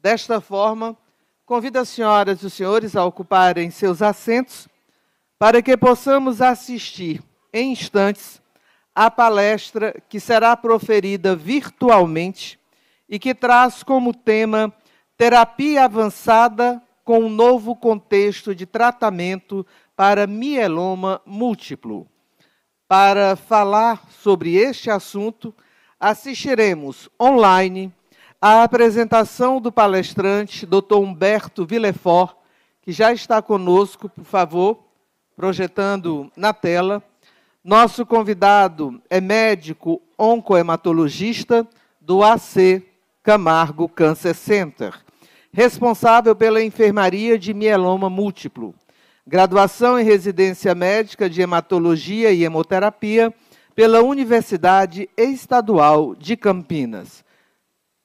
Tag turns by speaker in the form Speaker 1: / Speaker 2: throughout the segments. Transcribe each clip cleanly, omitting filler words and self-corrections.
Speaker 1: Desta forma, convido as senhoras e os senhores a ocuparem seus assentos para que possamos assistir em instantes à palestra que será proferida virtualmente e que traz como tema terapia avançada com um novo contexto de tratamento para mieloma múltiplo. Para falar sobre este assunto, assistiremos online à apresentação do palestrante, Dr. Humberto Villefort, que já está conosco, por favor, projetando na tela. Nosso convidado é médico oncohematologista do AC Camargo Cancer Center, responsável pela enfermaria de mieloma múltiplo, graduação em residência médica de hematologia e hemoterapia pela Universidade Estadual de Campinas.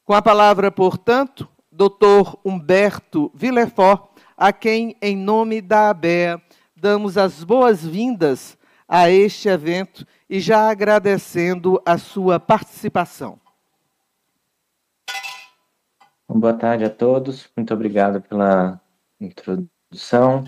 Speaker 1: Com a palavra, portanto, Dr. Humberto Villefort, a quem, em nome da ABEA, damos as boas-vindas a este evento e já agradecendo a sua participação.
Speaker 2: Boa tarde a todos, muito obrigado pela introdução.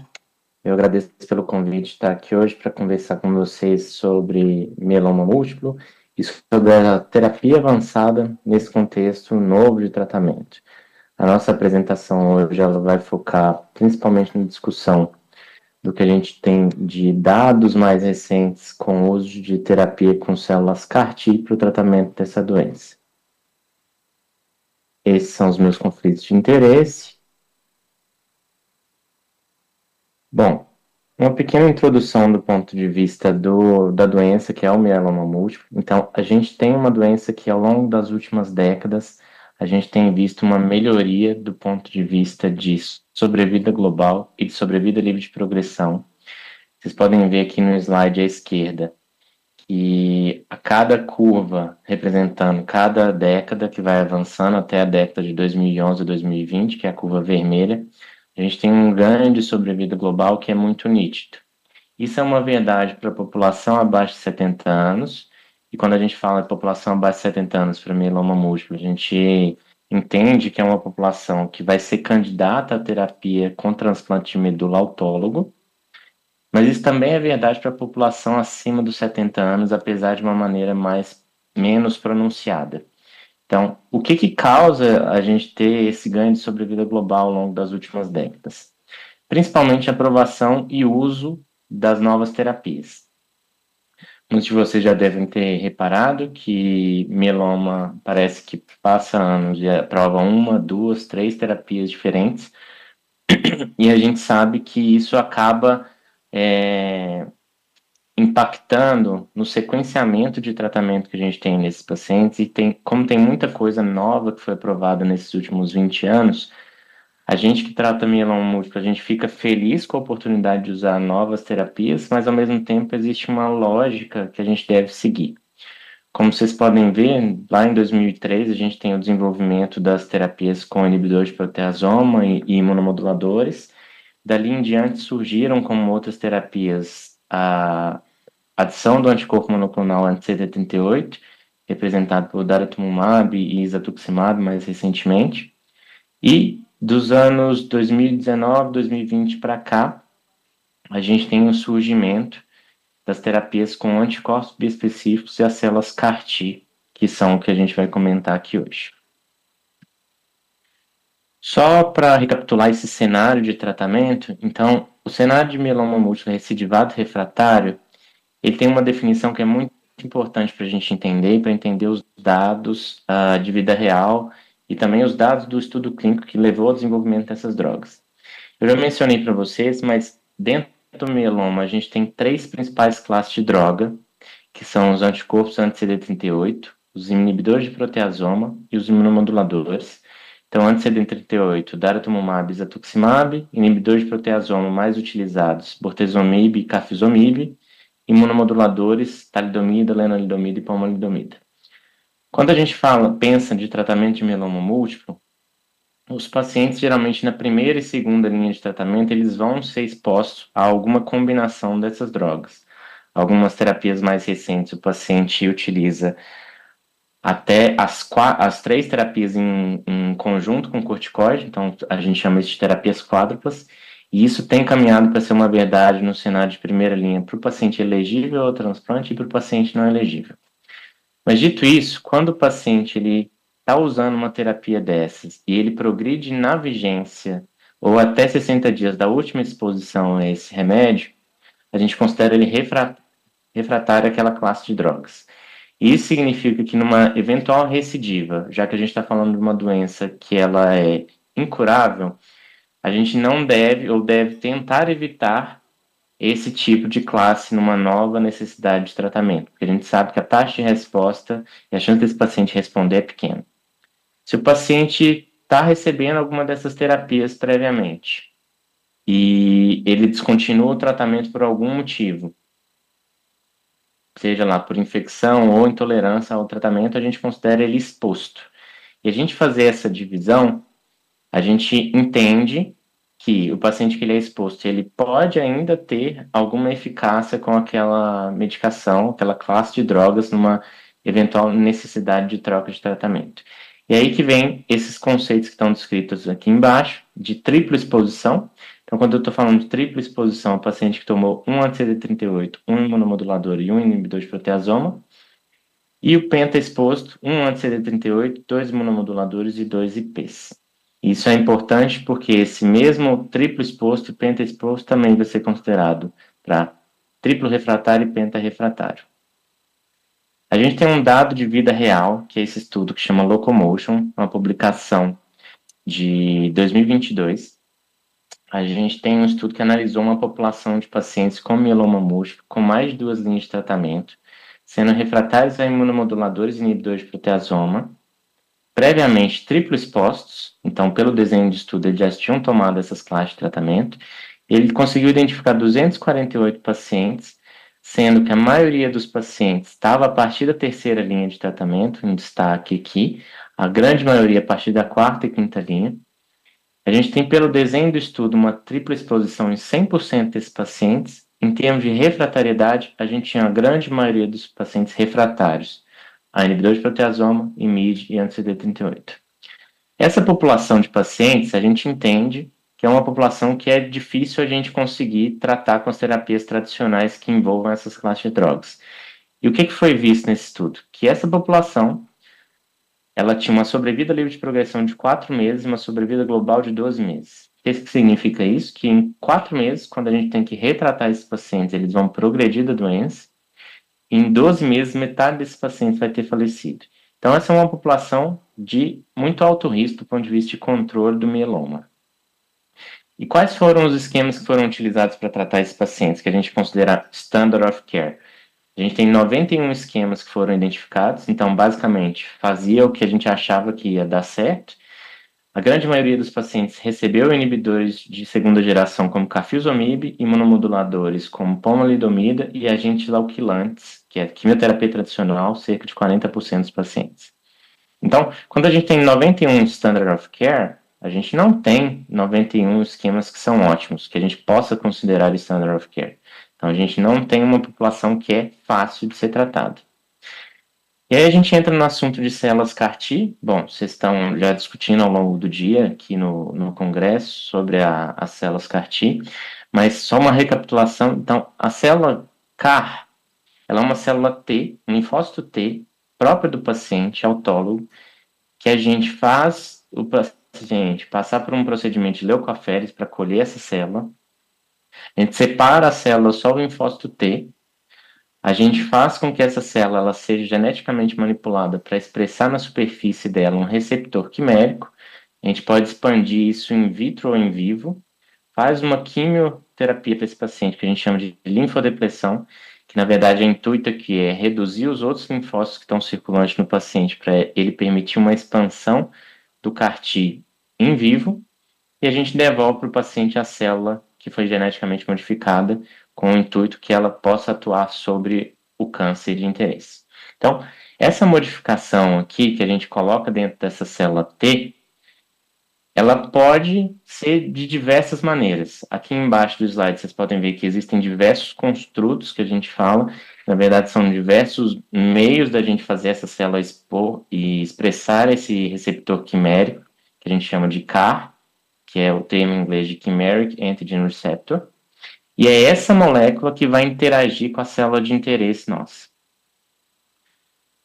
Speaker 2: Eu agradeço pelo convite de estar aqui hoje para conversar com vocês sobre mieloma múltiplo e sobre a terapia avançada nesse contexto novo de tratamento. A nossa apresentação hoje ela vai focar principalmente na discussão do que a gente tem de dados mais recentes com o uso de terapia com células CAR-T para o tratamento dessa doença. Esses são os meus conflitos de interesse. Bom, uma pequena introdução do ponto de vista da doença, que é o mieloma múltiplo. Então, a gente tem uma doença que, ao longo das últimas décadas, a gente tem visto uma melhoria do ponto de vista de sobrevida global e de sobrevida livre de progressão. Vocês podem ver aqui no slide à esquerda que a cada curva representando cada década que vai avançando até a década de 2011 a 2020, que é a curva vermelha, a gente tem um ganho de sobrevida global que é muito nítido. Isso é uma verdade para a população abaixo de 70 anos, e quando a gente fala de população abaixo de 70 anos para mieloma múltiplo, a gente entende que é uma população que vai ser candidata à terapia com transplante de medula autólogo, mas isso também é verdade para a população acima dos 70 anos, apesar de uma maneira menos pronunciada. Então, o que causa a gente ter esse ganho de sobrevida global ao longo das últimas décadas? Principalmente a aprovação e uso das novas terapias. Muitos de vocês já devem ter reparado que mieloma parece que passa anos e aprova 1, 2, 3 terapias diferentes, e a gente sabe que isso acaba impactando no sequenciamento de tratamento que a gente tem nesses pacientes, e como tem muita coisa nova que foi aprovada nesses últimos 20 anos, a gente que trata mieloma múltiplo, a gente fica feliz com a oportunidade de usar novas terapias, mas ao mesmo tempo existe uma lógica que a gente deve seguir. Como vocês podem ver, lá em 2003 a gente tem o desenvolvimento das terapias com inibidores de proteasoma e imunomoduladores. Dali em diante surgiram como outras terapias a adição do anticorpo monoclonal anti-CD38, representado por daratumumab e isatuximab mais recentemente, e dos anos 2019, 2020 para cá, a gente tem o surgimento das terapias com anticorpos biespecíficos e as células CAR-T, que são o que a gente vai comentar aqui hoje. Só para recapitular esse cenário de tratamento, então, o cenário de mieloma múltiplo recidivado refratário, ele tem uma definição que é muito importante para a gente entender, e para entender os dados de vida real e também os dados do estudo clínico que levou ao desenvolvimento dessas drogas. Eu já mencionei para vocês, mas dentro do mieloma a gente tem 3 principais classes de droga, que são os anticorpos anti-CD38, os inibidores de proteasoma e os imunomoduladores. Então, anti-CD38, daratumumab e isatuximab, inibidores de proteasoma mais utilizados, bortezomib e carfizomib, imunomoduladores, talidomida, lenalidomida e pomalidomida. Quando a gente pensa de tratamento de mieloma múltiplo, os pacientes, geralmente na primeira e segunda linha de tratamento, eles vão ser expostos a alguma combinação dessas drogas. Algumas terapias mais recentes, o paciente utiliza até as 3 terapias em conjunto com corticoide, então a gente chama isso de terapias quádruplas, e isso tem caminhado para ser uma verdade no cenário de primeira linha para o paciente elegível ao transplante e para o paciente não elegível. Mas dito isso, quando o paciente ele está usando uma terapia dessas e ele progride na vigência ou até 60 dias da última exposição a esse remédio, a gente considera ele refratário àquela classe de drogas. Isso significa que numa eventual recidiva, já que a gente está falando de uma doença que ela é incurável, a gente não deve ou deve tentar evitar esse tipo de classe numa nova necessidade de tratamento, porque a gente sabe que a taxa de resposta e a chance desse paciente responder é pequena. Se o paciente está recebendo alguma dessas terapias previamente e ele descontinua o tratamento por algum motivo, seja lá por infecção ou intolerância ao tratamento, a gente considera ele exposto. E a gente fazer essa divisão, a gente entende que o paciente que ele é exposto, ele pode ainda ter alguma eficácia com aquela medicação, aquela classe de drogas, numa eventual necessidade de troca de tratamento. E aí que vem esses conceitos que estão descritos aqui embaixo, de tripla exposição. Então, quando eu estou falando de tripla exposição, o paciente que tomou um anti-CD38, um imunomodulador e um inibidor de proteasoma, e o penta exposto, um anti-CD38, 2 imunomoduladores e 2 IPs. Isso é importante porque esse mesmo triplo exposto e penta exposto também vai ser considerado para triplo refratário e penta refratário. A gente tem um dado de vida real, que é esse estudo que chama Locomotion, uma publicação de 2022. A gente tem um estudo que analisou uma população de pacientes com mieloma múltiplo, com mais de 2 linhas de tratamento, sendo refratários a imunomoduladores e inibidores de proteasoma, previamente triplo expostos, então pelo desenho de estudo eles já tinham tomado essas classes de tratamento. Ele conseguiu identificar 248 pacientes, sendo que a maioria dos pacientes estava a partir da terceira linha de tratamento, em destaque aqui, a grande maioria a partir da quarta e quinta linha. A gente tem, pelo desenho do estudo, uma tripla exposição em 100% desses pacientes. Em termos de refratariedade, a gente tinha a grande maioria dos pacientes refratários a inibidor de proteasoma, IMID e anti-CD38. Essa população de pacientes, a gente entende que é uma população que é difícil a gente conseguir tratar com as terapias tradicionais que envolvam essas classes de drogas. E o que foi visto nesse estudo? Que essa população ela tinha uma sobrevida livre de progressão de 4 meses e uma sobrevida global de 12 meses. O que significa isso? Que em 4 meses, quando a gente tem que retratar esses pacientes, eles vão progredir da doença. Em 12 meses, metade desses pacientes vai ter falecido. Então, essa é uma população de muito alto risco do ponto de vista de controle do mieloma. E quais foram os esquemas que foram utilizados para tratar esses pacientes, que a gente considera standard of care? A gente tem 91 esquemas que foram identificados, então, basicamente, fazia o que a gente achava que ia dar certo. A grande maioria dos pacientes recebeu inibidores de segunda geração, como carfilzomib, imunomoduladores, como pomalidomida e agentes alquilantes, que é quimioterapia tradicional, cerca de 40% dos pacientes. Então, quando a gente tem 91 standard of care, a gente não tem 91 esquemas que são ótimos, que a gente possa considerar standard of care. Então, a gente não tem uma população que é fácil de ser tratada. E aí a gente entra no assunto de células CAR-T. Bom, vocês estão já discutindo ao longo do dia aqui no Congresso sobre as células CAR-T, mas só uma recapitulação. Então, a célula CAR, ela é uma célula T, um linfócito T, própria do paciente, autólogo, que a gente faz o paciente passar por um procedimento de leucoférese para colher essa célula. A gente separa a célula só do linfócito T. A gente faz com que essa célula ela seja geneticamente manipulada para expressar na superfície dela um receptor quimérico. A gente pode expandir isso in vitro ou in vivo. Faz uma quimioterapia para esse paciente que a gente chama de linfodepressão, que na verdade é intuito que é reduzir os outros linfócitos que estão circulantes no paciente para ele permitir uma expansão do CAR-T in vivo. E a gente devolve para o paciente a célula que foi geneticamente modificada com o intuito que ela possa atuar sobre o câncer de interesse. Então, essa modificação aqui que a gente coloca dentro dessa célula T, Ela pode ser de diversas maneiras. Aqui embaixo do slide vocês podem ver que existem diversos construtos que a gente fala. Na verdade, são diversos meios da gente fazer essa célula expor e expressar esse receptor quimérico, que a gente chama de CAR, que é o termo em inglês de Chimeric Antigen Receptor. E é essa molécula que vai interagir com a célula de interesse nossa.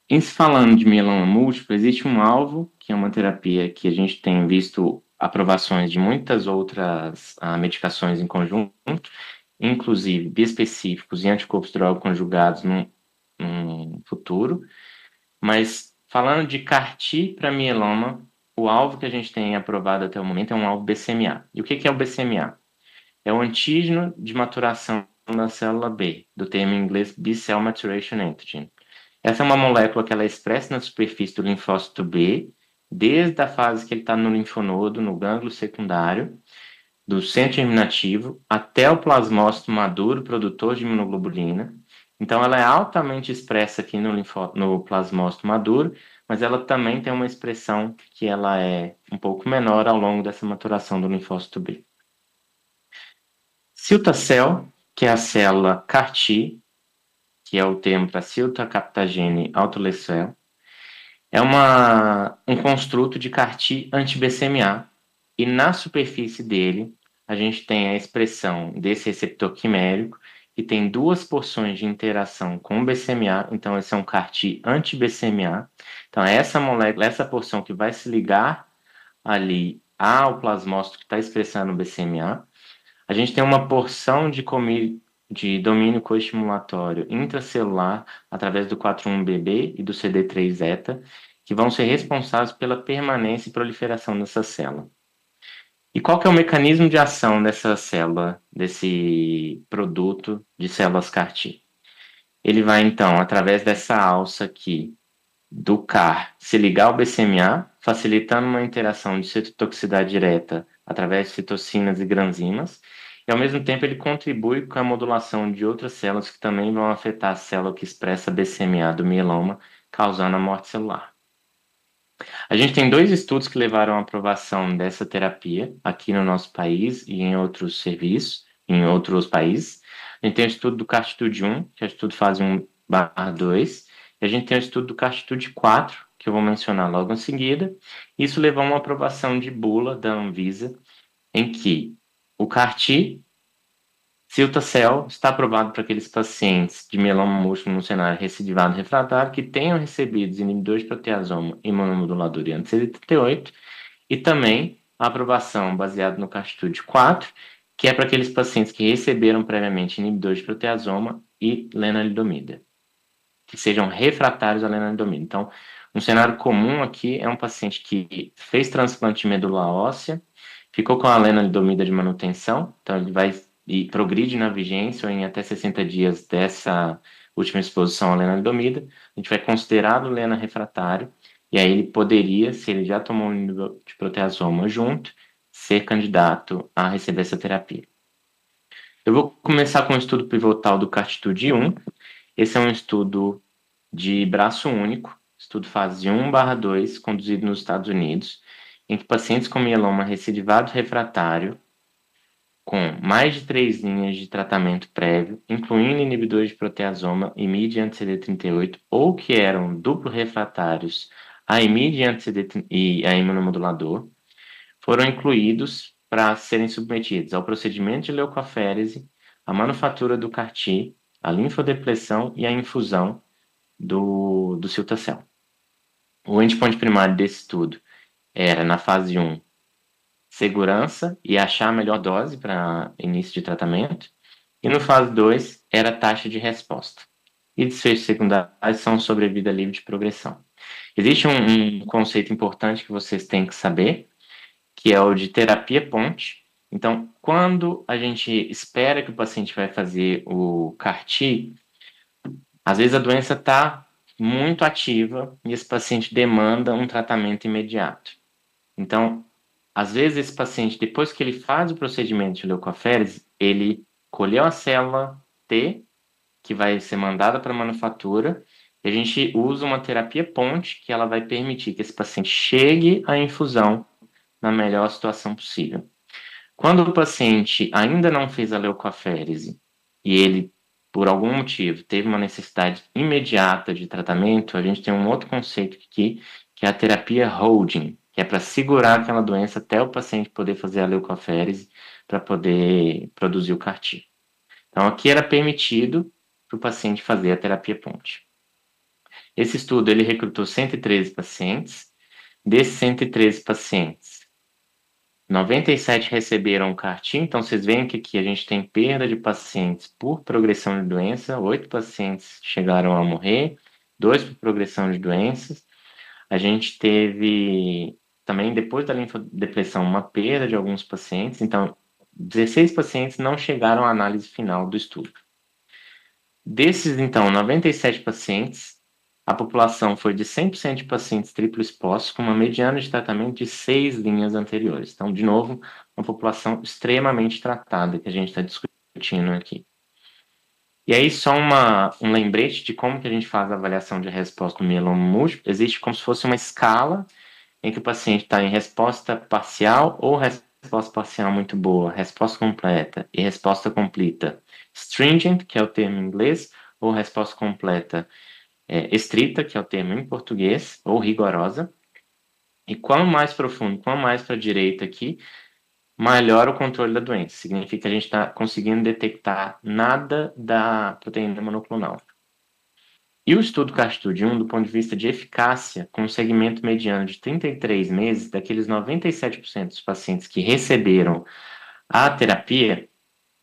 Speaker 2: Em se falando de mieloma múltiplo, existe um alvo, que é uma terapia que a gente tem visto aprovações de muitas outras medicações em conjunto, inclusive bispecíficos e anticorpos droga conjugados num futuro. Mas falando de CAR-T para mieloma, o alvo que a gente tem aprovado até o momento é um alvo BCMA. E o que é o BCMA? É o antígeno de maturação da célula B, do termo em inglês B-Cell Maturation Antigen. Essa é uma molécula que ela é expressa na superfície do linfócito B, desde a fase que ele está no linfonodo, no gânglio secundário, do centro germinativo, até o plasmócito maduro, produtor de imunoglobulina. Então, ela é altamente expressa aqui no plasmócito maduro, mas ela também tem uma expressão que ela é um pouco menor ao longo dessa maturação do linfócito B. Cilta-cel, que é a célula CAR-T, que é o termo para cilta-captagene autoleucel, é um construto de CAR-T anti-BCMA, e na superfície dele a gente tem a expressão desse receptor quimérico, que tem duas porções de interação com o BCMA, então esse é um CAR-T anti-BCMA. Então é essa molécula, essa porção que vai se ligar ali ao plasmócito que está expressando o BCMA. A gente tem uma porção de domínio coestimulatório intracelular através do 41BB e do CD3-zeta, que vão ser responsáveis pela permanência e proliferação dessa célula. E qual que é o mecanismo de ação dessa célula, desse produto de células CAR-T? Ele vai, então, através dessa alça aqui do CAR, se ligar ao BCMA, facilitando uma interação de citotoxicidade direta através de citocinas e granzimas, e ao mesmo tempo ele contribui com a modulação de outras células que também vão afetar a célula que expressa BCMA do mieloma, causando a morte celular. A gente tem 2 estudos que levaram à aprovação dessa terapia aqui no nosso país e em outros serviços, em outros países. A gente tem o estudo do CARTITUDE-1, que é o estudo fase 1/2, e a gente tem o estudo do CARTITUDE-4, que eu vou mencionar logo em seguida. Isso levou a uma aprovação de bula da Anvisa, em que o CAR-T Cilta-cel está aprovado para aqueles pacientes de mieloma múltiplo no cenário recidivado refratário que tenham recebido inibidores de proteasoma imunomodulador e anti-CD38, e também a aprovação baseada no CARTITUDE-4, que é para aqueles pacientes que receberam previamente inibidores de proteasoma e lenalidomida, que sejam refratários à lenalidomida. Então, um cenário comum aqui é um paciente que fez transplante de medula óssea, ficou com a lenalidomida de manutenção, então ele vai e progride na vigência ou em até 60 dias dessa última exposição à lenalidomida, a gente vai considerar o lena refratário, e aí ele poderia, se ele já tomou um nível de proteasoma junto, ser candidato a receber essa terapia. Eu vou começar com o estudo pivotal do CARTITUDE-1. Esse é um estudo de braço único, estudo fase 1/2, conduzido nos Estados Unidos, em que pacientes com mieloma recidivado refratário com mais de 3 linhas de tratamento prévio, incluindo inibidores de proteasoma, IMiD e anti-CD38, ou que eram duplo refratários a IMiD e a imunomodulador, foram incluídos para serem submetidos ao procedimento de leucoaférese, a manufatura do CAR-T, a linfodepressão e a infusão do cilta-cel. O endpoint primário desse estudo era, na fase 1, segurança e achar a melhor dose para início de tratamento. E no fase 2, era a taxa de resposta. E desfechos secundários são sobrevida livre de progressão. Existe um conceito importante que vocês têm que saber, que é o de terapia ponte. Então, quando a gente espera que o paciente vai fazer o CAR-T, às vezes a doença está muito ativa e esse paciente demanda um tratamento imediato. Então, às vezes esse paciente, depois que ele faz o procedimento de leucoaférese, ele colheu a célula T, que vai ser mandada para a manufatura, e a gente usa uma terapia ponte, que ela vai permitir que esse paciente chegue à infusão na melhor situação possível. Quando o paciente ainda não fez a leucoaférese e ele, por algum motivo, teve uma necessidade imediata de tratamento, a gente tem um outro conceito aqui, que é a terapia holding, que é para segurar aquela doença até o paciente poder fazer a leucoaférese para poder produzir o CAR-T. Então, aqui era permitido para o paciente fazer a terapia ponte. Esse estudo, ele recrutou 113 pacientes. Desses 113 pacientes, 97 receberam o CAR-T, então vocês veem que aqui a gente tem perda de pacientes por progressão de doença, 8 pacientes chegaram a morrer, 2 por progressão de doenças. A gente teve também, depois da linfodepressão, uma perda de alguns pacientes, então 16 pacientes não chegaram à análise final do estudo. Desses, então, 97 pacientes, a população foi de 100% de pacientes triplo expostos, com uma mediana de tratamento de 6 linhas anteriores. Então, de novo, uma população extremamente tratada que a gente está discutindo aqui. E aí, só um lembrete de como que a gente faz a avaliação de resposta no mieloma múltiplo. Existe como se fosse uma escala em que o paciente está em resposta parcial ou resposta parcial muito boa, resposta completa e resposta completa. Stringent, que é o termo em inglês, ou resposta completa estrita, que é o termo em português, ou rigorosa. E quanto mais profundo, quanto mais para a direita aqui, melhor o controle da doença. Significa que a gente está conseguindo detectar nada da proteína monoclonal. E o estudo CARTITUDE-1, do ponto de vista de eficácia, com um segmento mediano de 33 meses, daqueles 97% dos pacientes que receberam a terapia,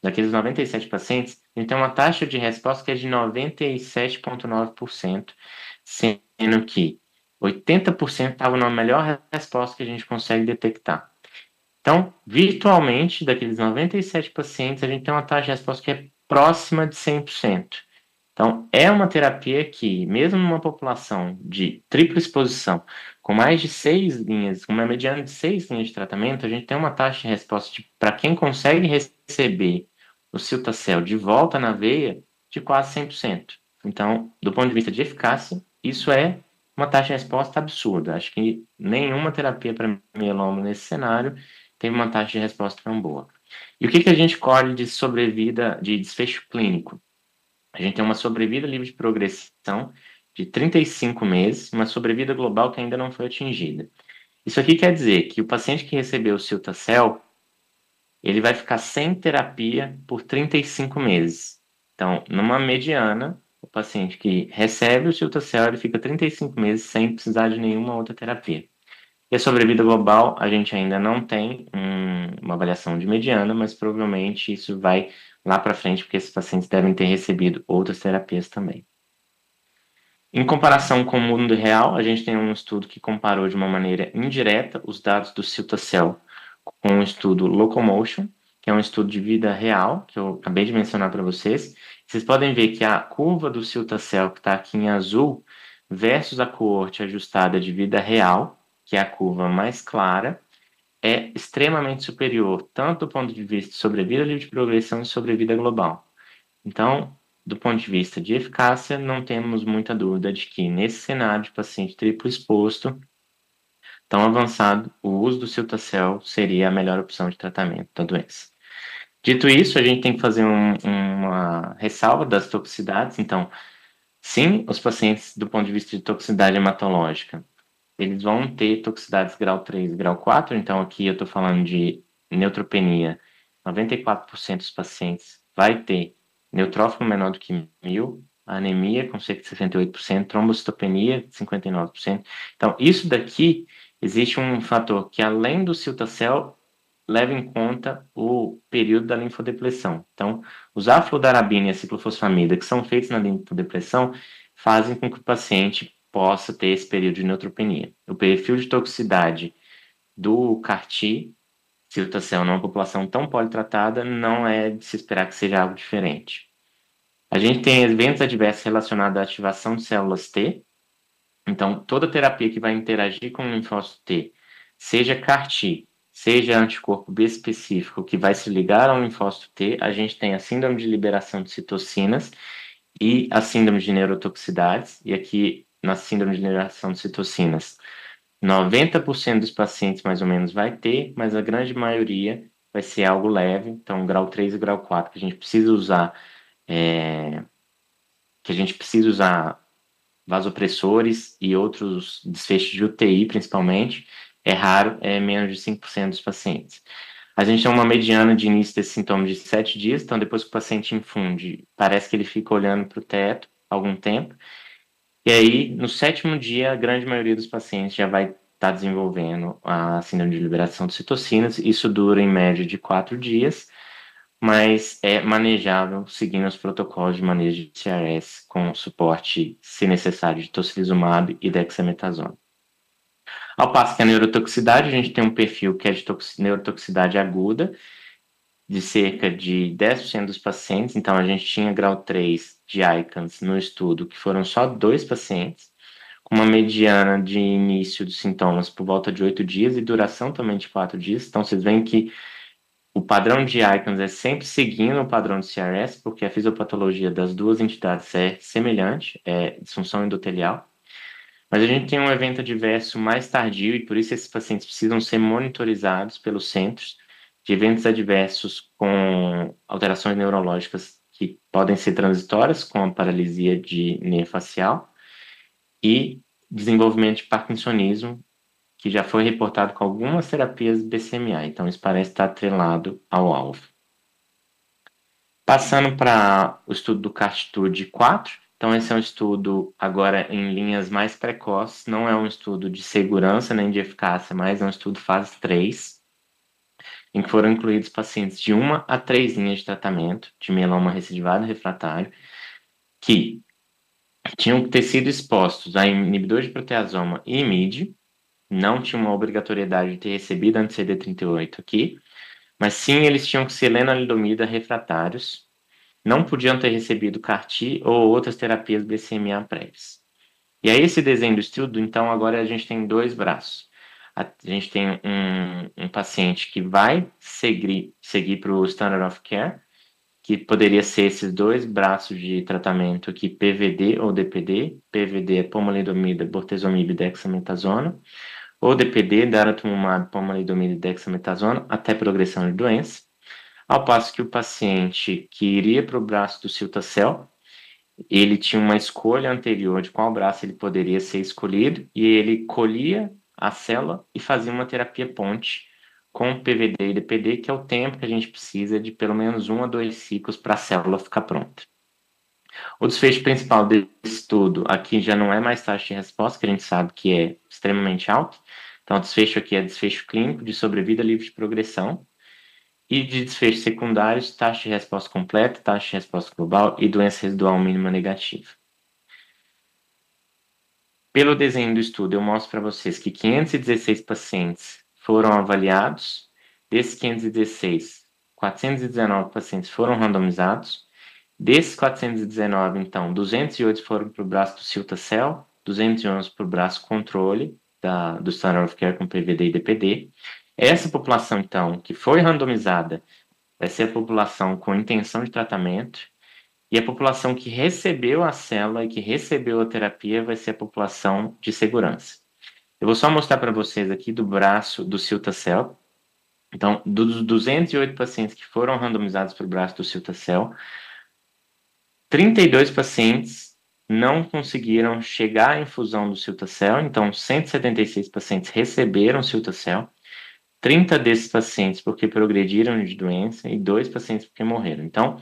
Speaker 2: daqueles 97 pacientes, a gente tem uma taxa de resposta que é de 97,9%, sendo que 80% estavam na melhor resposta que a gente consegue detectar. Então, virtualmente, daqueles 97 pacientes, a gente tem uma taxa de resposta que é próxima de 100%. Então, é uma terapia que, mesmo numa população de tripla exposição, com mais de 6 linhas, com uma mediana de 6 linhas de tratamento, a gente tem uma taxa de resposta para quem consegue receber o Cilta-cel de volta na veia de quase 100%. Então, do ponto de vista de eficácia, isso é uma taxa de resposta absurda. Acho que nenhuma terapia para mieloma nesse cenário teve uma taxa de resposta tão boa. E o que a gente colhe de sobrevida, de desfecho clínico? A gente tem uma sobrevida livre de progressão de 35 meses, uma sobrevida global que ainda não foi atingida. Isso aqui quer dizer que o paciente que recebeu o Cilta-cel, ele vai ficar sem terapia por 35 meses. Então, numa mediana, o paciente que recebe o Cilta-cel, ele fica 35 meses sem precisar de nenhuma outra terapia. E a sobrevida global, a gente ainda não tem uma avaliação de mediana, mas provavelmente isso vai lá para frente, porque esses pacientes devem ter recebido outras terapias também. Em comparação com o mundo real, a gente tem um estudo que comparou de uma maneira indireta os dados do Cilta-cel com o estudo Locomotion, que é um estudo de vida real, que eu acabei de mencionar para vocês. Vocês podem ver que a curva do Cilta-cel, que está aqui em azul, versus a coorte ajustada de vida real, que é a curva mais clara, é extremamente superior, tanto do ponto de vista de sobrevida livre de progressão e sobrevida global. Então, do ponto de vista de eficácia, não temos muita dúvida de que, nesse cenário de paciente triplo exposto, tão avançado, o uso do Cilta-cel seria a melhor opção de tratamento da doença. Dito isso, a gente tem que fazer uma ressalva das toxicidades. Então, sim, os pacientes, do ponto de vista de toxicidade hematológica, eles vão ter toxicidades grau 3 e grau 4. Então, aqui eu estou falando de neutropenia. 94% dos pacientes vai ter neutrófilo menor do que 1.000, anemia com cerca de 68%, trombocitopenia 59%. Então, isso daqui, existe um fator que, além do Cilta-cel, leva em conta o período da linfodepressão. Então, usar a fludarabina e a ciclofosfamida, que são feitos na linfodepressão, fazem com que o paciente possa ter esse período de neutropenia. O perfil de toxicidade do CAR-T, Cilta-cel, numa população tão politratada, não é de se esperar que seja algo diferente. A gente tem eventos adversos relacionados à ativação de células T. Então, toda terapia que vai interagir com o linfócito T, seja CAR-T, seja anticorpo B específico que vai se ligar ao linfócito T, a gente tem a síndrome de liberação de citocinas e a síndrome de neurotoxicidades. E aqui, na síndrome de liberação de citocinas, 90% dos pacientes, mais ou menos, vai ter, mas a grande maioria vai ser algo leve, então grau 3 e grau 4, que a gente precisa usar, é, que a gente precisa usar vasopressores e outros desfechos de UTI, principalmente, é raro, é menos de 5% dos pacientes. A gente tem uma mediana de início desses sintomas de 7 dias, então depois que o paciente infunde, parece que ele fica olhando para o teto algum tempo, e aí, no 7º dia, a grande maioria dos pacientes já vai estar desenvolvendo a síndrome de liberação de citocinas. Isso dura em média de 4 dias, mas é manejável seguindo os protocolos de manejo de CRS com suporte, se necessário, de tocilizumab e dexametasona. Ao passo que a neurotoxicidade, a gente tem um perfil que é de neurotoxicidade aguda, de cerca de 10% dos pacientes. Então, a gente tinha grau 3 de ICANS no estudo, que foram só 2 pacientes, com uma mediana de início dos sintomas por volta de 8 dias e duração também de 4 dias. Então, vocês veem que o padrão de ICANS é sempre seguindo o padrão de CRS, porque a fisiopatologia das duas entidades é semelhante, é disfunção endotelial. Mas a gente tem um evento adverso mais tardio e por isso esses pacientes precisam ser monitorizados pelos centros de eventos adversos com alterações neurológicas que podem ser transitórias, com a paralisia de nervo facial, e desenvolvimento de parkinsonismo, que já foi reportado com algumas terapias BCMA. Então, isso parece estar atrelado ao alvo. Passando para o estudo do CARTITUDE 4, então esse é um estudo agora em linhas mais precoces, não é um estudo de segurança nem de eficácia, mas é um estudo fase 3, em que foram incluídos pacientes de 1 a 3 linhas de tratamento de mieloma recidivado refratário, que tinham que ter sido expostos a inibidor de proteasoma e IMID, não tinha uma obrigatoriedade de ter recebido anti-CD38 aqui, mas sim eles tinham que ser lenalidomida refratários, não podiam ter recebido CAR-T ou outras terapias BCMA prévias. E aí esse desenho do estudo, então agora a gente tem 2 braços. A gente tem um paciente que vai seguir para o Standard of Care, que poderia ser esses 2 braços de tratamento aqui, PVD ou DPD. PVD é pomalidomida, bortezomib e dexametasona, ou DPD, daratumumab, pomalidomida e dexametasona, até progressão de doença. Ao passo que o paciente que iria para o braço do Cilta-Cel, ele tinha uma escolha anterior de qual braço ele poderia ser escolhido, e ele colhia a célula e fazia uma terapia ponte com PVD e DPD, que é o tempo que a gente precisa de pelo menos 1 a 2 ciclos para a célula ficar pronta. O desfecho principal desse estudo aqui já não é mais taxa de resposta, que a gente sabe que é extremamente alto. Então, o desfecho aqui é desfecho clínico de sobrevida livre de progressão, e de desfechos secundários, taxa de resposta completa, taxa de resposta global e doença residual mínima negativa. Pelo desenho do estudo, eu mostro para vocês que 516 pacientes foram avaliados. Desses 516, 419 pacientes foram randomizados. Desses 419, então, 208 foram para o braço do Cilta-Cel, 211 para o braço controle do Standard of Care com PVD e DPD. Essa população, então, que foi randomizada, vai ser a população com intenção de tratamento, e a população que recebeu a célula e que recebeu a terapia vai ser a população de segurança. Eu vou só mostrar para vocês aqui do braço do Cilta-Cel. Então, dos 208 pacientes que foram randomizados para o braço do Cilta-Cel, 32 pacientes não conseguiram chegar à infusão do Cilta-Cel, então 176 pacientes receberam Cilta-Cel, 30 desses pacientes porque progrediram de doença e 2 pacientes porque morreram. Então,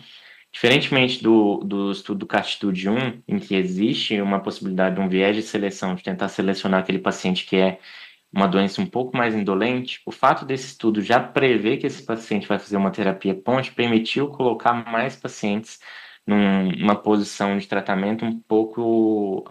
Speaker 2: diferentemente do estudo do CARTITUDE 1, em que existe uma possibilidade de um viés de seleção, de tentar selecionar aquele paciente que é uma doença um pouco mais indolente, o fato desse estudo já prever que esse paciente vai fazer uma terapia ponte permitiu colocar mais pacientes numa posição de tratamento um pouco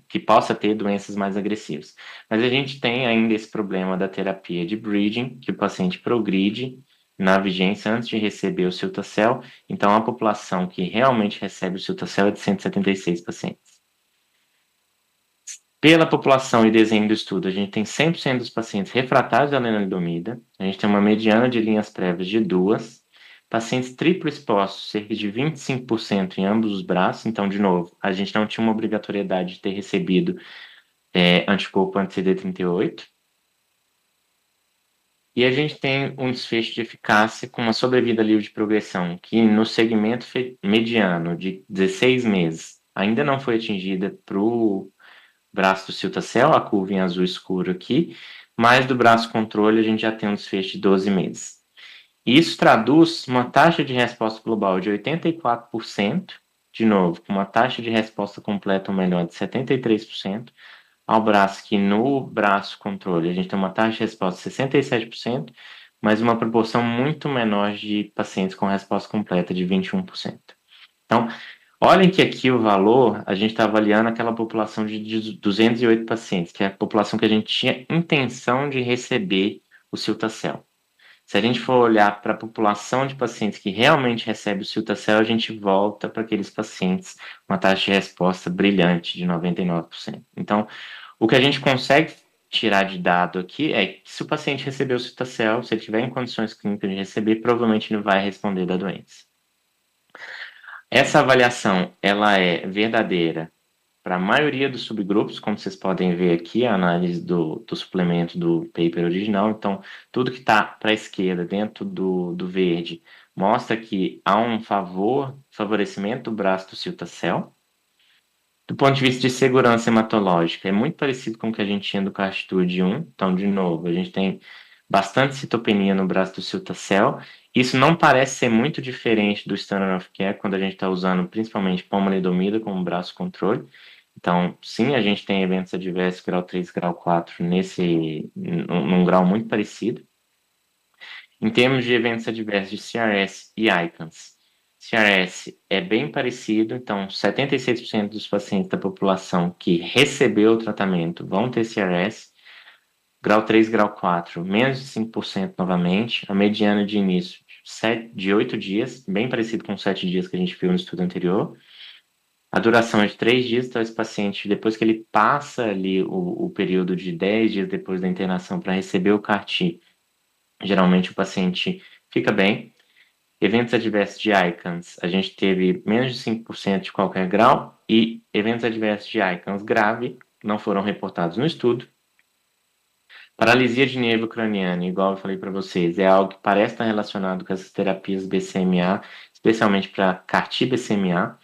Speaker 2: que possa ter doenças mais agressivas. Mas a gente tem ainda esse problema da terapia de bridging, que o paciente progride na vigência antes de receber o Cilta-Cel, então a população que realmente recebe o Cilta-Cel é de 176 pacientes. Pela população e desenho do estudo, a gente tem 100% dos pacientes refratários à lenalidomida, a gente tem uma mediana de linhas prévias de 2, pacientes triplo expostos, cerca de 25% em ambos os braços, então, de novo, a gente não tinha uma obrigatoriedade de ter recebido anticorpo anti-CD38. E a gente tem um desfecho de eficácia com uma sobrevida livre de progressão, que no segmento mediano de 16 meses ainda não foi atingida para o braço do Cilta-Cel, a curva em azul escuro aqui, mas do braço controle a gente já tem um desfecho de 12 meses. Isso traduz uma taxa de resposta global de 84%, de novo, com uma taxa de resposta completa ou melhor de 73%, ao braço que no braço controle a gente tem uma taxa de resposta de 67%, mas uma proporção muito menor de pacientes com resposta completa de 21%. Então, olhem que aqui o valor, a gente está avaliando aquela população de 208 pacientes, que é a população que a gente tinha intenção de receber o Cilta-Cel. Se a gente for olhar para a população de pacientes que realmente recebe o Cilta-Cel, a gente volta para aqueles pacientes com uma taxa de resposta brilhante de 99%. Então, o que a gente consegue tirar de dado aqui é que se o paciente recebeu o Cilta-Cel, se ele tiver em condições clínicas de receber, provavelmente ele vai responder da doença. Essa avaliação, ela é verdadeira para a maioria dos subgrupos, como vocês podem ver aqui, a análise do suplemento do paper original. Então, tudo que está para a esquerda, dentro do verde, mostra que há um favorecimento do braço do Cilta-Cel. Do ponto de vista de segurança hematológica, é muito parecido com o que a gente tinha do Cartitude 1. Então, de novo, a gente tem bastante citopenia no braço do Cilta-Cel. Isso não parece ser muito diferente do standard of care quando a gente está usando principalmente pomalidomida como braço controle. Então, sim, a gente tem eventos adversos grau 3, grau 4 num grau muito parecido. Em termos de eventos adversos de CRS e ICANS, CRS é bem parecido, então 76% dos pacientes da população que recebeu o tratamento vão ter CRS. Grau 3, grau 4, menos de 5% novamente. A mediana de início de 8 dias, bem parecido com os 7 dias que a gente viu no estudo anterior. A duração é de 3 dias, então esse paciente, depois que ele passa ali o período de 10 dias depois da internação para receber o CAR-T, geralmente o paciente fica bem. Eventos adversos de ICANS, a gente teve menos de 5% de qualquer grau, e eventos adversos de ICANS grave não foram reportados no estudo. Paralisia de nervo craniano, igual eu falei para vocês, é algo que parece estar relacionado com essas terapias BCMA, especialmente para CAR-T BCMA,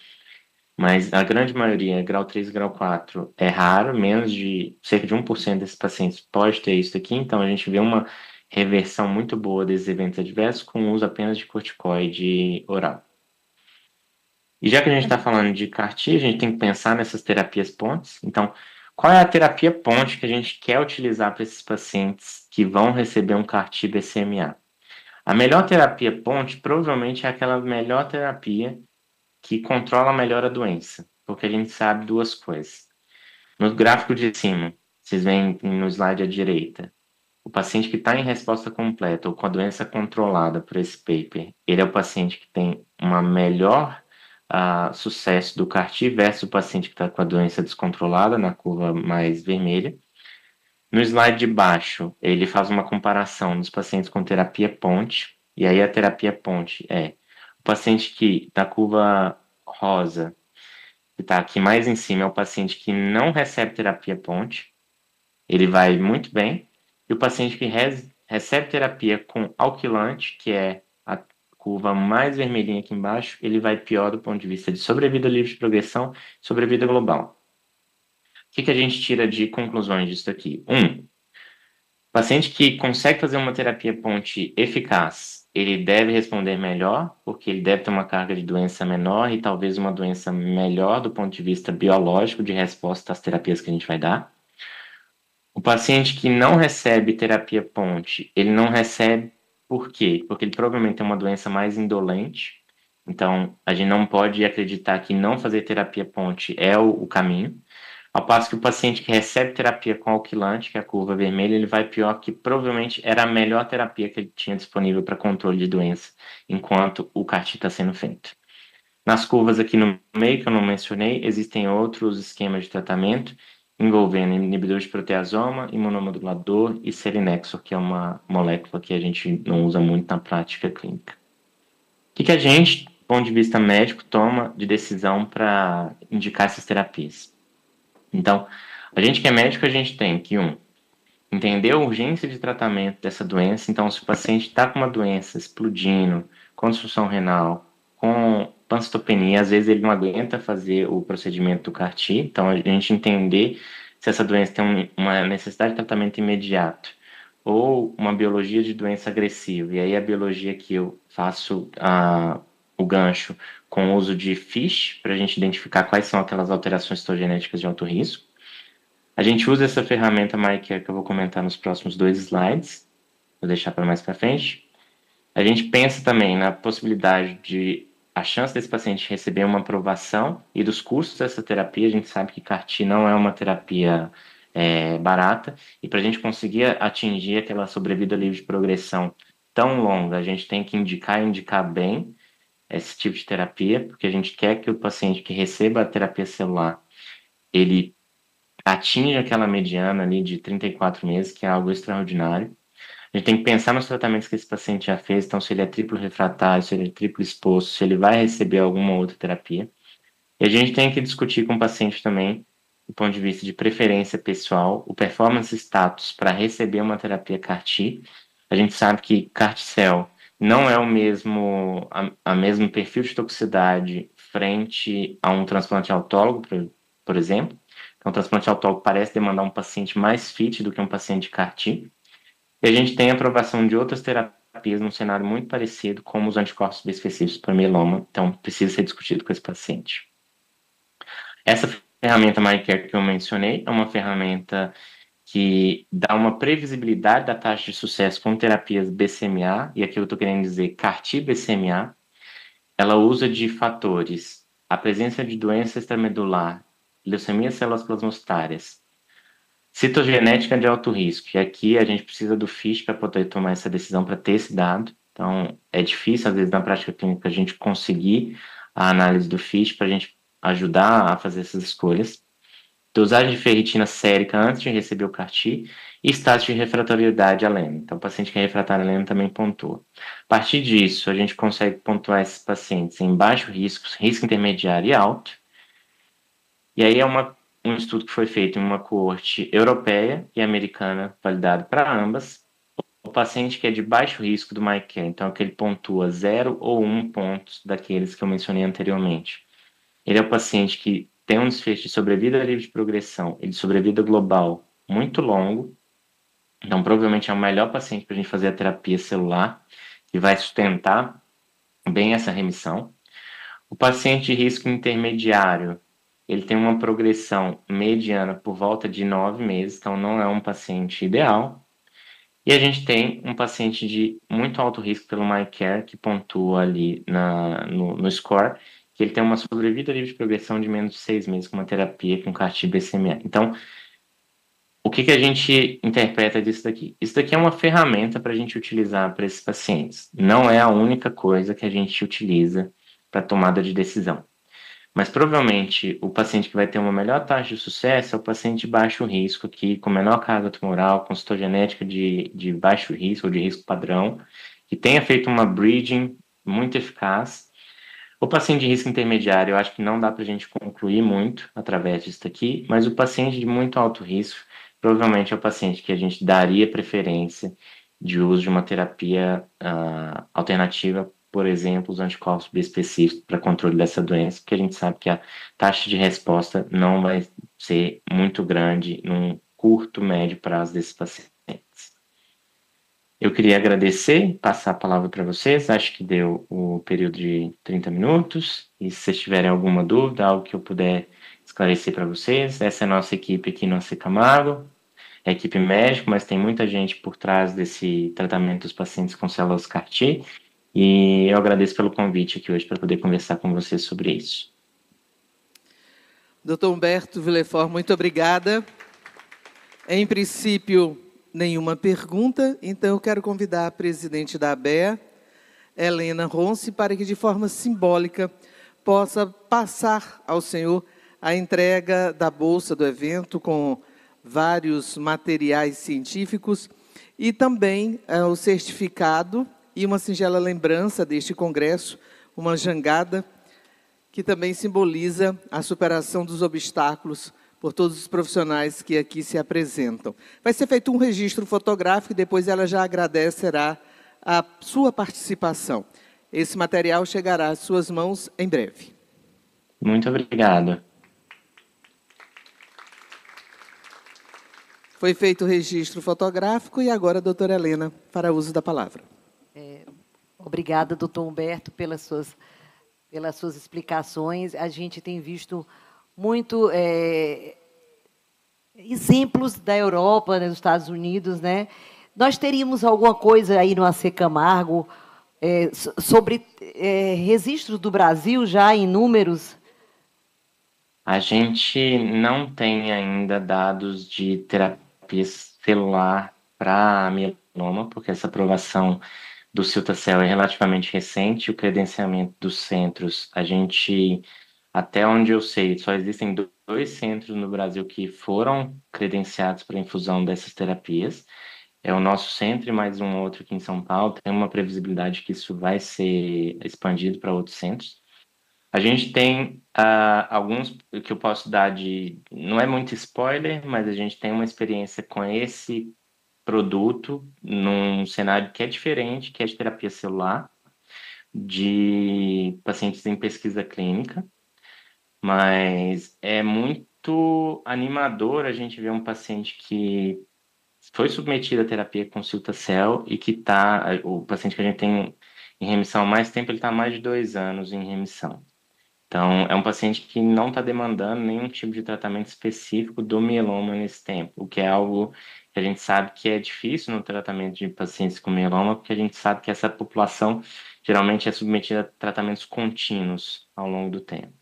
Speaker 2: mas a grande maioria, grau 3 e grau 4, é raro, menos de cerca de 1% desses pacientes pode ter isso aqui, então a gente vê uma reversão muito boa desses eventos adversos com o uso apenas de corticoide oral. E já que a gente está falando de CAR-T, a gente tem que pensar nessas terapias pontes. Então, qual é a terapia ponte que a gente quer utilizar para esses pacientes que vão receber um CAR-T BCMA? A melhor terapia ponte provavelmente é aquela melhor terapia que controla melhor a doença, porque a gente sabe duas coisas. No gráfico de cima, vocês veem no slide à direita, o paciente que está em resposta completa ou com a doença controlada por esse paper, ele é o paciente que tem uma melhor sucesso do CAR-T versus o paciente que está com a doença descontrolada, na curva mais vermelha. No slide de baixo, ele faz uma comparação dos pacientes com terapia ponte, e aí a terapia ponte é o paciente que, na curva rosa, que está aqui mais em cima, é o paciente que não recebe terapia ponte, ele vai muito bem, e o paciente que recebe terapia com alquilante, que é a curva mais vermelhinha aqui embaixo, ele vai pior do ponto de vista de sobrevida livre de progressão, sobrevida global. O que a gente tira de conclusões disso aqui? Paciente que consegue fazer uma terapia ponte eficaz, ele deve responder melhor, porque ele deve ter uma carga de doença menor e talvez uma doença melhor do ponto de vista biológico de resposta às terapias que a gente vai dar. O paciente que não recebe terapia ponte, ele não recebe por quê? Porque ele provavelmente tem uma doença mais indolente. Então, a gente não pode acreditar que não fazer terapia ponte é o caminho. Ao passo que o paciente que recebe terapia com alquilante, que é a curva vermelha, ele vai pior, que provavelmente era a melhor terapia que ele tinha disponível para controle de doença, enquanto o CAR-T está sendo feito. Nas curvas aqui no meio, que eu não mencionei, existem outros esquemas de tratamento, envolvendo inibidor de proteasoma, imunomodulador e selinexor, que é uma molécula que a gente não usa muito na prática clínica. O que a gente, do ponto de vista médico, toma de decisão para indicar essas terapias? Então, A gente que é médico, a gente tem que, entender a urgência de tratamento dessa doença. Então, se o paciente está com uma doença explodindo, com disfunção renal, com pancitopenia, às vezes ele não aguenta fazer o procedimento do CAR-T. Então, a gente entender se essa doença tem uma necessidade de tratamento imediato ou uma biologia de doença agressiva. E aí a biologia que eu faço o gancho com o uso de FISH para a gente identificar quais são aquelas alterações citogenéticas de alto risco. A gente usa essa ferramenta MyCare que eu vou comentar nos próximos 2 slides, vou deixar para mais para frente. A gente pensa também na possibilidade de a chance desse paciente receber uma aprovação e dos custos dessa terapia. A gente sabe que CAR-T não é uma terapia barata, e para a gente conseguir atingir aquela sobrevida livre de progressão tão longa, a gente tem que indicar bem esse tipo de terapia, porque a gente quer que o paciente que receba a terapia celular, ele atinja aquela mediana ali de 34 meses, que é algo extraordinário. A gente tem que pensar nos tratamentos que esse paciente já fez, então se ele é triplo refratário, se ele é triplo exposto, se ele vai receber alguma outra terapia. E a gente tem que discutir com o paciente também, do ponto de vista de preferência pessoal, o performance status para receber uma terapia CAR-T. A gente sabe que CAR-T-cell não é o mesmo, a mesmo perfil de toxicidade frente a um transplante autólogo, por exemplo. Então, o transplante autólogo parece demandar um paciente mais fit do que um paciente de CAR-T. E a gente tem a aprovação de outras terapias num cenário muito parecido, como os anticorpos específicos para mieloma. Então, precisa ser discutido com esse paciente. Essa ferramenta MyCare que eu mencionei é uma ferramenta que dá uma previsibilidade da taxa de sucesso com terapias BCMA, e aqui eu estou querendo dizer CAR-T BCMA. Ela usa de fatores a presença de doença extramedular, leucemia células plasmocitárias, citogenética de alto risco, e aqui a gente precisa do FISH para poder tomar essa decisão, para ter esse dado. Então, é difícil, às vezes, na prática clínica, a gente conseguir a análise do FISH para a gente ajudar a fazer essas escolhas. Dosagem de ferritina sérica antes de receber o CAR-T e status de refratoriedade à LEM. Então, o paciente que é refratário à LEM também pontua. A partir disso, a gente consegue pontuar esses pacientes em baixo risco, risco intermediário e alto. E aí é um estudo que foi feito em uma coorte europeia e americana, validado para ambas. O paciente que é de baixo risco do MyCare, então que ele pontua 0 ou 1 pontos daqueles que eu mencionei anteriormente. Ele é o paciente que tem um desfecho de sobrevida livre de progressão e de sobrevida global muito longo. Então, provavelmente é o melhor paciente para a gente fazer a terapia celular, que vai sustentar bem essa remissão. O paciente de risco intermediário, ele tem uma progressão mediana por volta de 9 meses, então não é um paciente ideal. E a gente tem um paciente de muito alto risco pelo MyCare, que pontua ali no score, que ele tem uma sobrevida livre de progressão de menos de 6 meses com uma terapia com CAR-T BCMA. Então, o que a gente interpreta disso daqui? Isso daqui é uma ferramenta para a gente utilizar para esses pacientes. Não é a única coisa que a gente utiliza para tomada de decisão. Mas provavelmente o paciente que vai ter uma melhor taxa de sucesso é o paciente de baixo risco, aqui, com menor carga tumoral, com citogenética de baixo risco ou de risco padrão, que tenha feito uma bridging muito eficaz. O paciente de risco intermediário, eu acho que não dá para a gente concluir muito através disso aqui, mas o paciente de muito alto risco, provavelmente é o paciente que a gente daria preferência de uso de uma terapia alternativa, por exemplo, os anticorpos biespecíficos para controle dessa doença, porque a gente sabe que a taxa de resposta não vai ser muito grande num curto, médio prazo desses pacientes. Eu queria agradecer, passar a palavra para vocês, acho que deu o período de 30 minutos, e se vocês tiverem alguma dúvida, algo que eu puder esclarecer para vocês, essa é a nossa equipe aqui no AC Camargo, é a equipe médica, mas tem muita gente por trás desse tratamento dos pacientes com células CAR-T, e eu agradeço pelo convite aqui hoje para poder conversar com vocês sobre isso.
Speaker 1: Doutor Humberto Villefort, muito obrigada. Em princípio, nenhuma pergunta, então eu quero convidar a presidente da ABEA, Helena Ronce, para que de forma simbólica possa passar ao senhor a entrega da bolsa do evento com vários materiais científicos e também o certificado e uma singela lembrança deste congresso, uma jangada, que também simboliza a superação dos obstáculos por todos os profissionais que aqui se apresentam. Vai ser feito um registro fotográfico e depois ela já agradecerá a sua participação. Esse material chegará às suas mãos em breve.
Speaker 2: Muito obrigado.
Speaker 1: Foi feito o registro fotográfico e agora a doutora Helena fará uso da palavra.
Speaker 3: Obrigada, doutor Humberto, pelas suas explicações. A gente tem visto muito exemplos da Europa, dos Estados Unidos, né? Nós teríamos alguma coisa aí no AC Camargo sobre registros do Brasil já em números?
Speaker 2: A gente não tem ainda dados de terapia celular para mieloma, porque essa aprovação do Cilta-Cel é relativamente recente. O credenciamento dos centros, até onde eu sei, só existem 2 centros no Brasil que foram credenciados para infusão dessas terapias. É o nosso centro e mais um outro aqui em São Paulo. Tem uma previsibilidade que isso vai ser expandido para outros centros. A gente tem alguns que eu posso dar não é muito spoiler, mas a gente tem uma experiência com esse produto num cenário que é diferente, que é de terapia celular, de pacientes em pesquisa clínica, mas é muito animador a gente ver um paciente que foi submetido à terapia com Cilta-Cel e o paciente que a gente tem em remissão há mais tempo, ele está há mais de 2 anos em remissão. Então, é um paciente que não está demandando nenhum tipo de tratamento específico do mieloma nesse tempo, o que é algo que a gente sabe que é difícil no tratamento de pacientes com mieloma, porque a gente sabe que essa população geralmente é submetida a tratamentos contínuos ao longo do tempo.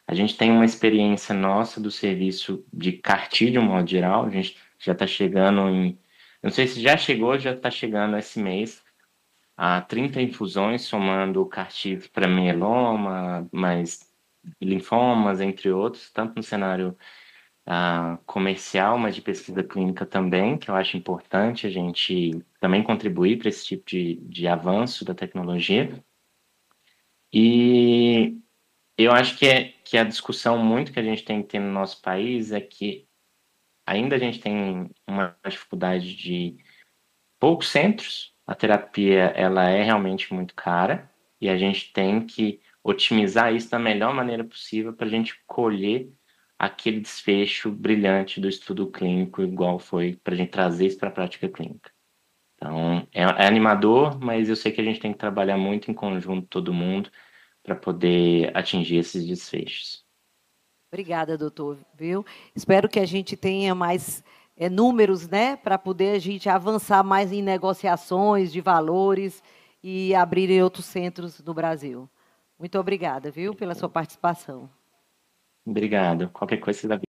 Speaker 2: A gente tem uma experiência nossa do serviço de CAR-T, de um modo geral, a gente já está chegando não sei se já chegou, já está chegando esse mês, a 30 infusões, somando o CAR-T para mieloma, mas linfomas, entre outros, tanto no cenário comercial, mas de pesquisa clínica também, que eu acho importante a gente também contribuir para esse tipo de avanço da tecnologia. E eu acho que a discussão muito que a gente tem que ter no nosso país é que ainda a gente tem uma dificuldade de poucos centros, a terapia ela é realmente muito cara e a gente tem que otimizar isso da melhor maneira possível para a gente colher aquele desfecho brilhante do estudo clínico, igual foi para a gente trazer isso para a prática clínica. Então, é animador, mas eu sei que a gente tem que trabalhar muito em conjunto, todo mundo, para poder atingir esses desfechos.
Speaker 3: Obrigada, doutor. Viu? Espero que a gente tenha mais números, né, para poder a gente avançar mais em negociações de valores e abrir outros centros no Brasil. Muito obrigada, viu, pela sua participação.
Speaker 2: Obrigado. Qualquer coisa, você